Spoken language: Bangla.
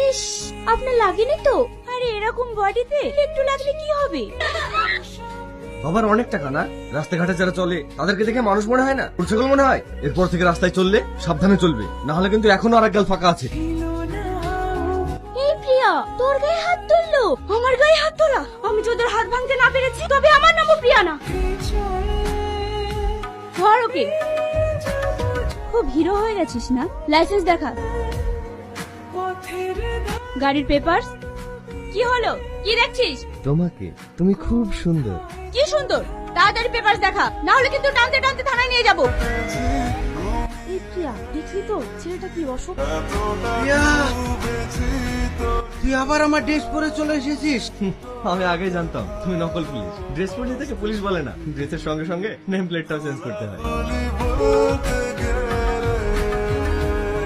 ইস, আপনার লাগেনি তো? আরে এরকম বডিতে একটু লাগলে কি হবে? বাবার অনেক টাকা না, রাস্তাঘাটে যারা চলে তাদেরকে দেখে মানুষ মনে হয় না, ছাগল মনে হয়। এরপর থেকে রাস্তায় চললে সাবধানে চলবে, না হলে কিন্তু এখনো আর এক গাল ফাঁকা আছে। এই প্রিয়া, তোর গায়ে হাত তুললো। আমার গায়ে হাত তোলা? আমি তোদের হাত ভাঙতে না পেরেছি, তবে আমার নামও প্রিয়া না। ধর ওকে। খুব হিরো হয়ে গেছিস না? লাইসেন্স দেখা। গাড়ির পেপারস। কি হলো? কি দেখছিস? তোমাকে, তুমি খুব সুন্দর। কি সুন্দর? তাড়াতাড়ি পেপারস দেখা, না হলে কিন্তু টানতে টানতে থানায় নিয়ে যাব। এই প্রিয়া, দেখলি তো ছেলেটা কি অসভ্য। তুই আবার আমার ড্রেস পরে চলে এসেছিস। আমি আগে জানতাম তুমি নকল পুলিশ। ড্রেস পরে থেকে পুলিশ বলে না, ড্রেসের সঙ্গে সঙ্গে নেম প্লেটটাও চেঞ্জ করতে হয়।